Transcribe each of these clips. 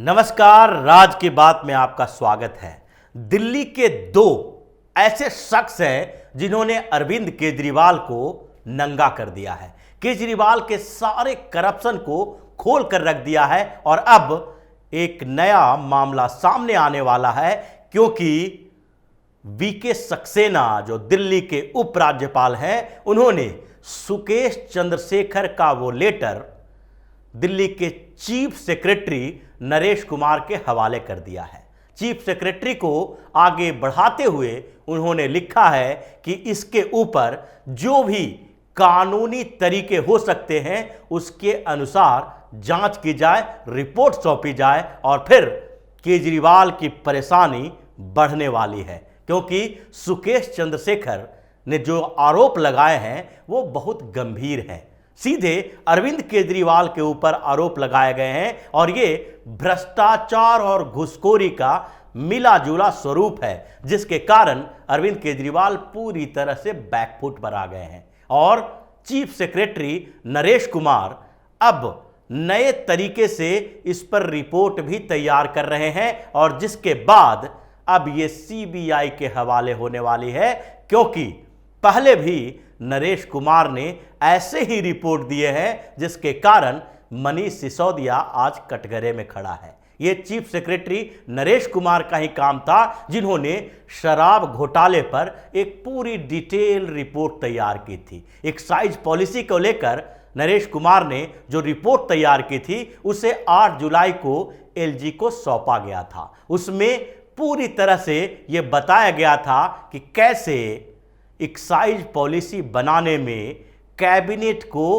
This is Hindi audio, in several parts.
नमस्कार, राज की बात में आपका स्वागत है। दिल्ली के दो ऐसे शख्स हैं जिन्होंने अरविंद केजरीवाल को नंगा कर दिया है। केजरीवाल के सारे करप्शन को खोल कर रख दिया है और अब एक नया मामला सामने आने वाला है, क्योंकि वीके सक्सेना जो दिल्ली के उपराज्यपाल हैं, उन्होंने सुकेश चंद्रशेखर का वो लेटर दिल्ली के चीफ सेक्रेटरी नरेश कुमार के हवाले कर दिया है। चीफ सेक्रेटरी को आगे बढ़ाते हुए उन्होंने लिखा है कि इसके ऊपर जो भी कानूनी तरीके हो सकते हैं उसके अनुसार जांच की जाए, रिपोर्ट सौंपी जाए और फिर केजरीवाल की परेशानी बढ़ने वाली है, क्योंकि सुकेश चंद्रशेखर ने जो आरोप लगाए हैं वो बहुत गंभीर हैं। सीधे अरविंद केजरीवाल के ऊपर आरोप लगाए गए हैं और ये भ्रष्टाचार और घुसखोरी का मिला जुला स्वरूप है, जिसके कारण अरविंद केजरीवाल पूरी तरह से बैकफुट पर आ गए हैं। और चीफ सेक्रेटरी नरेश कुमार अब नए तरीके से इस पर रिपोर्ट भी तैयार कर रहे हैं और जिसके बाद अब ये सीबीआई के हवाले होने वाली है, क्योंकि पहले भी नरेश कुमार ने ऐसे ही रिपोर्ट दिए हैं जिसके कारण मनीष सिसोदिया आज कटघरे में खड़ा है। यह चीफ सेक्रेटरी नरेश कुमार का ही काम था, जिन्होंने शराब घोटाले पर एक पूरी डिटेल रिपोर्ट तैयार की थी। एक्साइज पॉलिसी को लेकर नरेश कुमार ने जो रिपोर्ट तैयार की थी उसे 8 जुलाई को एलजी को सौंपा गया था। उसमें पूरी तरह से यह बताया गया था कि कैसे एक्साइज पॉलिसी बनाने में कैबिनेट को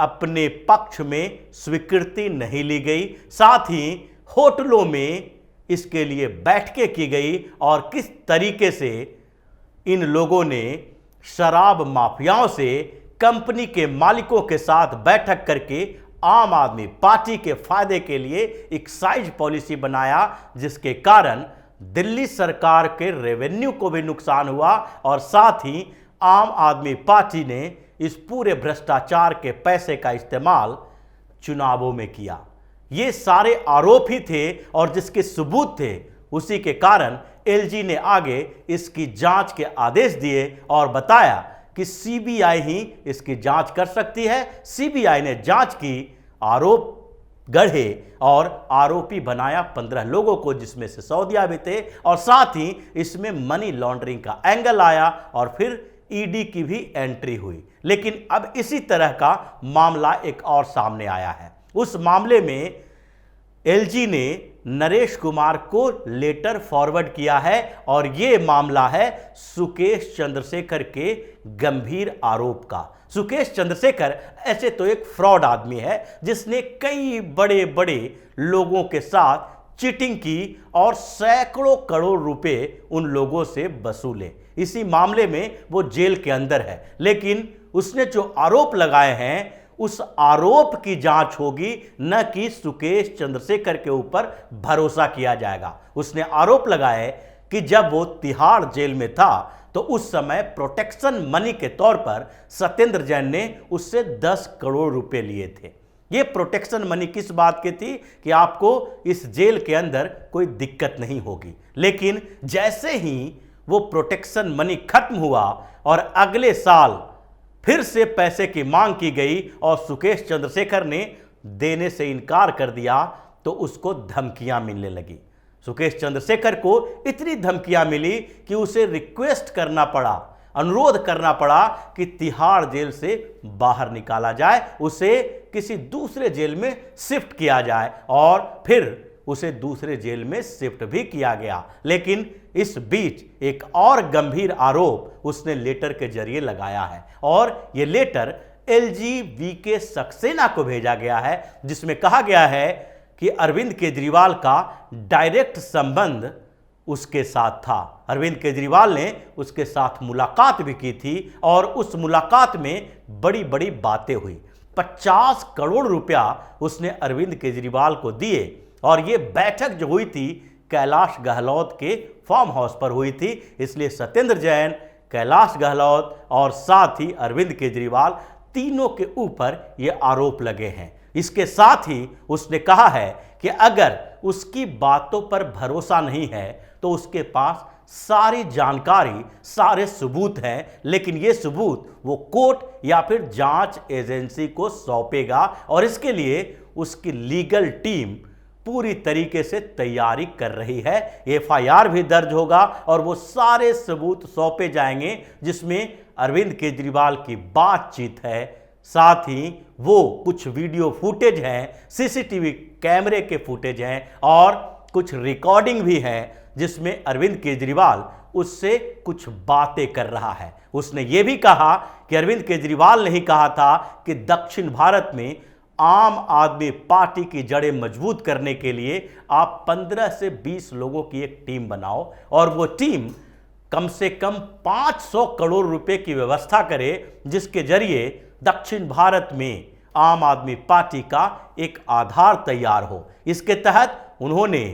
अपने पक्ष में स्वीकृति नहीं ली गई, साथ ही होटलों में इसके लिए बैठकें की गई और किस तरीके से इन लोगों ने शराब माफियाओं से कंपनी के मालिकों के साथ बैठक करके आम आदमी पार्टी के फायदे के लिए एक्साइज पॉलिसी बनाया, जिसके कारण दिल्ली सरकार के रेवेन्यू को भी नुकसान हुआ और साथ ही आम आदमी पार्टी ने इस पूरे भ्रष्टाचार के पैसे का इस्तेमाल चुनावों में किया। ये सारे आरोप ही थे और जिसके सबूत थे, उसी के कारण एलजी ने आगे इसकी जांच के आदेश दिए और बताया कि सीबीआई ही इसकी जांच कर सकती है। सीबीआई ने जांच की, आरोप गढ़े और आरोपी बनाया 15 लोगों को, जिसमें सिसोदिया भी थे और साथ ही इसमें मनी लॉन्ड्रिंग का एंगल आया और फिर ईडी की भी एंट्री हुई। लेकिन अब इसी तरह का मामला एक और सामने आया है। उस मामले में एलजी ने नरेश कुमार को लेटर फॉरवर्ड किया है और यह मामला है सुकेश चंद्रशेखर के गंभीर आरोप का। सुकेश चंद्रशेखर ऐसे तो एक फ्रॉड आदमी है जिसने कई बड़े बड़े लोगों के साथ चीटिंग की और सैकड़ों करोड़ रुपए उन लोगों से वसूले। इसी मामले में वो जेल के अंदर है, लेकिन उसने जो आरोप लगाए हैं उस आरोप की जांच होगी, न कि सुकेश चंद्रशेखर के ऊपर भरोसा किया जाएगा। उसने आरोप लगाए कि जब वो तिहाड़ जेल में था तो उस समय प्रोटेक्शन मनी के तौर पर सत्येंद्र जैन ने उससे 10 करोड़ रुपए लिए थे। ये प्रोटेक्शन मनी किस बात की थी कि आपको इस जेल के अंदर कोई दिक्कत नहीं होगी। लेकिन जैसे ही वो प्रोटेक्शन मनी खत्म हुआ और अगले साल फिर से पैसे की मांग की गई और सुकेश चंद्रशेखर ने देने से इनकार कर दिया, तो उसको धमकियां मिलने लगी। सुकेश चंद्रशेखर को इतनी धमकियां मिली कि उसे रिक्वेस्ट करना पड़ा, अनुरोध करना पड़ा कि तिहाड़ जेल से बाहर निकाला जाए, उसे किसी दूसरे जेल में शिफ्ट किया जाए और फिर उसे दूसरे जेल में शिफ्ट भी किया गया। लेकिन इस बीच एक और गंभीर आरोप उसने लेटर के जरिए लगाया है और यह लेटर एलजी वीके सक्सेना को भेजा गया है, जिसमें कहा गया है कि अरविंद केजरीवाल का डायरेक्ट संबंध उसके साथ था। अरविंद केजरीवाल ने उसके साथ मुलाकात भी की थी और उस मुलाकात में बड़ी बड़ी बातें हुई। 50 करोड़ रुपया उसने अरविंद केजरीवाल को दिए और यह बैठक जो हुई थी कैलाश गहलोत के फार्म हाउस पर हुई थी। इसलिए सत्येंद्र जैन, कैलाश गहलोत और साथ ही अरविंद केजरीवाल, तीनों के ऊपर यह आरोप लगे हैं। इसके साथ ही उसने कहा है कि अगर उसकी बातों पर भरोसा नहीं है तो उसके पास सारी जानकारी, सारे सबूत हैं, लेकिन ये सबूत वो कोर्ट या फिर जांच एजेंसी को सौंपेगा और इसके लिए उसकी लीगल टीम पूरी तरीके से तैयारी कर रही है। एफआईआर भी दर्ज होगा और वो सारे सबूत सौंपे जाएंगे जिसमें अरविंद केजरीवाल की बातचीत है, साथ ही वो कुछ वीडियो फुटेज हैं, सीसीटीवी कैमरे के फुटेज हैं और कुछ रिकॉर्डिंग भी है जिसमें अरविंद केजरीवाल उससे कुछ बातें कर रहा है। उसने ये भी कहा कि अरविंद केजरीवाल ने ही कहा था कि दक्षिण भारत में आम आदमी पार्टी की जड़ें मजबूत करने के लिए आप 15 से 20 लोगों की एक टीम बनाओ और वो टीम कम से कम 500 करोड़ रुपए की व्यवस्था करे जिसके जरिए दक्षिण भारत में आम आदमी पार्टी का एक आधार तैयार हो। इसके तहत उन्होंने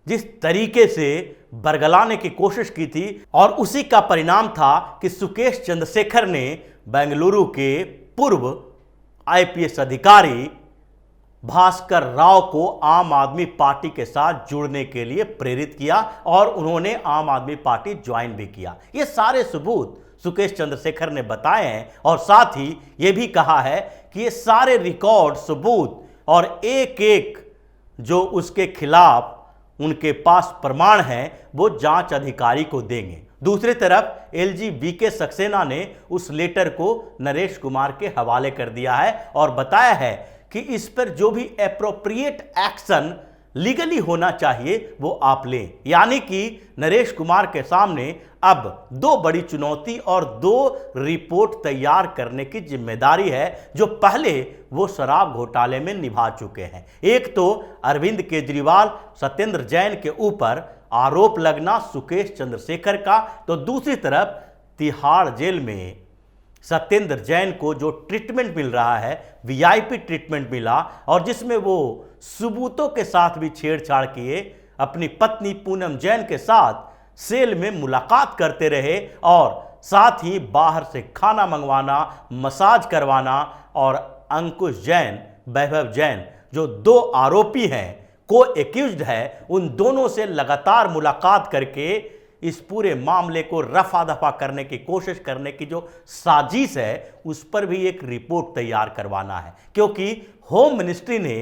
जिस तरीके से बरगलाने की कोशिश की थी और उसी का परिणाम था कि सुकेश चंद्रशेखर ने बेंगलुरु के पूर्व आईपीएस अधिकारी भास्कर राव को आम आदमी पार्टी के साथ जुड़ने के लिए प्रेरित किया और उन्होंने आम आदमी पार्टी ज्वाइन भी किया। ये सारे सबूत सुकेश चंद्रशेखर ने बताए हैं और साथ ही ये भी कहा है कि ये सारे रिकॉर्ड, सबूत और एक एक जो उसके खिलाफ उनके पास प्रमाण हैं वो जांच अधिकारी को देंगे। दूसरी तरफ एलजी बीके सक्सेना ने उस लेटर को नरेश कुमार के हवाले कर दिया है और बताया है कि इस पर जो भी एप्रोप्रिएट एक्शन लीगली होना चाहिए वो आप लें। यानी कि नरेश कुमार के सामने अब 2 बड़ी चुनौती और 2 रिपोर्ट तैयार करने की जिम्मेदारी है जो पहले वो शराब घोटाले में निभा चुके हैं। एक तो अरविंद केजरीवाल, सत्येंद्र जैन के ऊपर आरोप लगना सुकेश चंद्रशेखर का, तो दूसरी तरफ तिहाड़ जेल में सत्येंद्र जैन को जो ट्रीटमेंट मिल रहा है, वीआईपी ट्रीटमेंट मिला और जिसमें वो सबूतों के साथ भी छेड़छाड़ किए, अपनी पत्नी पूनम जैन के साथ सेल में मुलाकात करते रहे और साथ ही बाहर से खाना मंगवाना, मसाज करवाना और अंकुश जैन, वैभव जैन जो 2 आरोपी हैं, को एक्यूज्ड है, उन दोनों से लगातार मुलाकात करके इस पूरे मामले को रफा दफा करने की कोशिश करने की जो साजिश है उस पर भी एक रिपोर्ट तैयार करवाना है। क्योंकि होम मिनिस्ट्री ने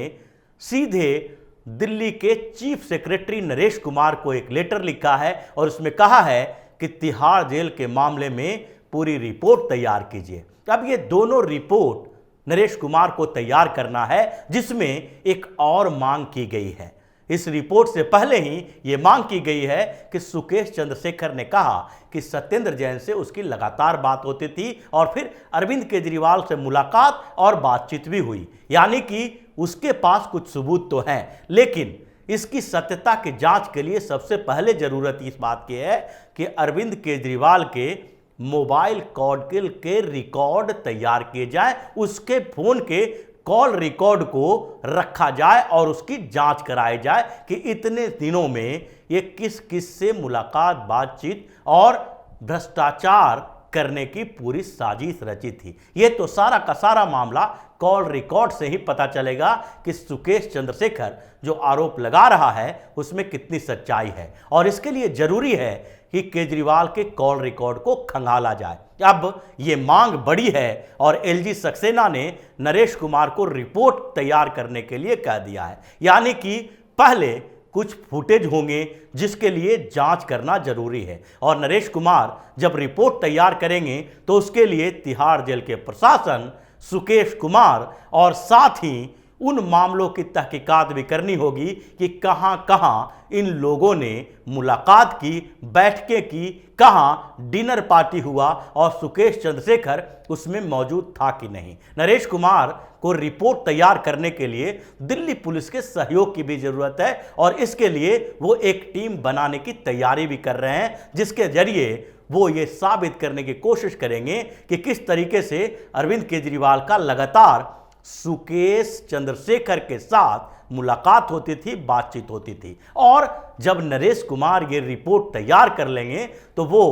सीधे दिल्ली के चीफ सेक्रेटरी नरेश कुमार को एक लेटर लिखा है और उसमें कहा है कि तिहाड़ जेल के मामले में पूरी रिपोर्ट तैयार कीजिए। अब ये दोनों रिपोर्ट नरेश कुमार को तैयार करना है जिसमें एक और मांग की गई है। इस रिपोर्ट से पहले ही यह मांग की गई है कि सुकेश चंद्रशेखर ने कहा कि सत्येंद्र जैन से उसकी लगातार बात होती थी और फिर अरविंद केजरीवाल से मुलाकात और बातचीत भी हुई, यानी कि उसके पास कुछ सबूत तो हैं, लेकिन इसकी सत्यता की जांच के लिए सबसे पहले जरूरत इस बात की है कि अरविंद केजरीवाल के मोबाइल कॉल के रिकॉर्ड तैयार किए जाए, उसके फोन के कॉल रिकॉर्ड को रखा जाए और उसकी जांच कराई जाए कि इतने दिनों में ये किस किस से मुलाकात, बातचीत और भ्रष्टाचार करने की पूरी साजिश रची थी। ये तो सारा का सारा मामला कॉल रिकॉर्ड से ही पता चलेगा कि सुकेश चंद्रशेखर जो आरोप लगा रहा है उसमें कितनी सच्चाई है और इसके लिए जरूरी है कि केजरीवाल के कॉल रिकॉर्ड को खंगाला जाए। अब ये मांग बड़ी है और एलजी सक्सेना ने नरेश कुमार को रिपोर्ट तैयार करने के लिए कह दिया है, यानी कि पहले कुछ फुटेज होंगे जिसके लिए जांच करना जरूरी है और नरेश कुमार जब रिपोर्ट तैयार करेंगे तो उसके लिए तिहाड़ जेल के प्रशासन, सुकेश कुमार और साथ ही उन मामलों की तहकीकात भी करनी होगी कि कहां कहां इन लोगों ने मुलाकात की, बैठकें की, कहां डिनर पार्टी हुआ और सुकेश चंद्रशेखर उसमें मौजूद था कि नहीं। नरेश कुमार को रिपोर्ट तैयार करने के लिए दिल्ली पुलिस के सहयोग की भी जरूरत है और इसके लिए वो एक टीम बनाने की तैयारी भी कर रहे हैं जिसके जरिए वो ये साबित करने की कोशिश करेंगे कि किस तरीके से अरविंद केजरीवाल का लगातार सुकेश चंद्रशेखर के साथ मुलाकात होती थी, बातचीत होती थी। और जब नरेश कुमार ये रिपोर्ट तैयार कर लेंगे तो वो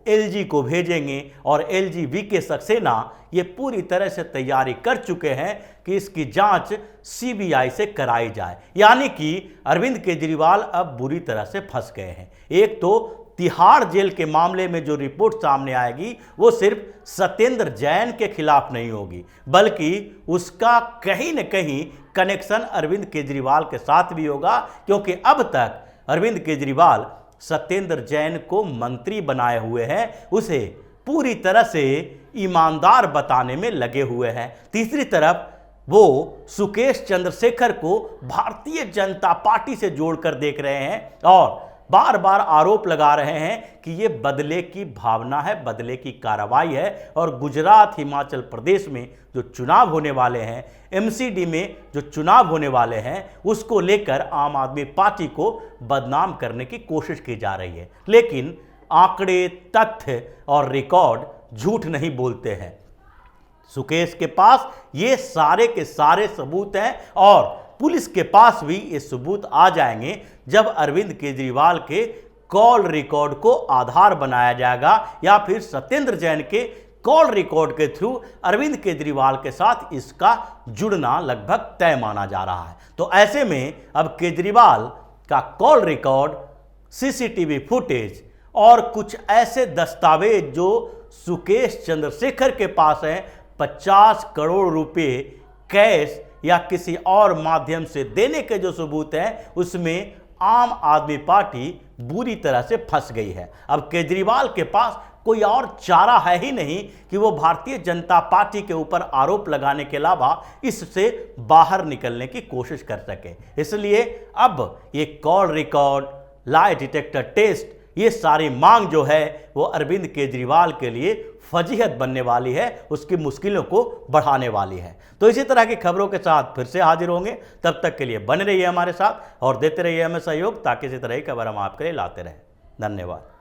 एलजी को भेजेंगे और एलजी वीके सक्सेना ये पूरी तरह से तैयारी कर चुके हैं कि इसकी जांच सीबीआई से कराई जाए। यानी कि अरविंद केजरीवाल अब बुरी तरह से फंस गए हैं। एक तो तिहाड़ जेल के मामले में जो रिपोर्ट सामने आएगी वो सिर्फ सत्येंद्र जैन के खिलाफ नहीं होगी, बल्कि उसका कहीं न कहीं कनेक्शन अरविंद केजरीवाल के साथ भी होगा, क्योंकि अब तक अरविंद केजरीवाल सत्येंद्र जैन को मंत्री बनाए हुए हैं, उसे पूरी तरह से ईमानदार बताने में लगे हुए हैं। तीसरी तरफ वो सुकेश चंद्रशेखर को भारतीय जनता पार्टी से जोड़कर देख रहे हैं और बार बार आरोप लगा रहे हैं कि ये बदले की भावना है, बदले की कार्रवाई है। और गुजरात, हिमाचल प्रदेश में जो चुनाव होने वाले हैं, एमसीडी में जो चुनाव होने वाले हैं, उसको लेकर आम आदमी पार्टी को बदनाम करने की कोशिश की जा रही है। लेकिन आंकड़े, तथ्य और रिकॉर्ड झूठ नहीं बोलते हैं। सुकेश के पास ये सारे के सारे सबूत हैं और पुलिस के पास भी ये सबूत आ जाएंगे जब अरविंद केजरीवाल के कॉल रिकॉर्ड को आधार बनाया जाएगा या फिर सत्येंद्र जैन के कॉल रिकॉर्ड के थ्रू अरविंद केजरीवाल के साथ इसका जुड़ना लगभग तय माना जा रहा है। तो ऐसे में अब केजरीवाल का कॉल रिकॉर्ड, सीसीटीवी फुटेज और कुछ ऐसे दस्तावेज जो सुकेश चंद्रशेखर के पास हैं, 50 करोड़ रुपए कैश या किसी और माध्यम से देने के जो सबूत हैं, उसमें आम आदमी पार्टी बुरी तरह से फंस गई है। अब केजरीवाल के पास कोई और चारा है ही नहीं कि वो भारतीय जनता पार्टी के ऊपर आरोप लगाने के अलावा इससे बाहर निकलने की कोशिश कर सके। इसलिए अब ये call record, lie detector test, ये सारी मांग जो है वो अरविंद केजरीवाल के लिए फजीहत बनने वाली है, उसकी मुश्किलों को बढ़ाने वाली है। तो इसी तरह की खबरों के साथ फिर से हाजिर होंगे। तब तक के लिए बने रहिए हमारे साथ और देते रहिए हमें सहयोग, ताकि इसी तरह की खबर हम आपके लिए लाते रहें। धन्यवाद।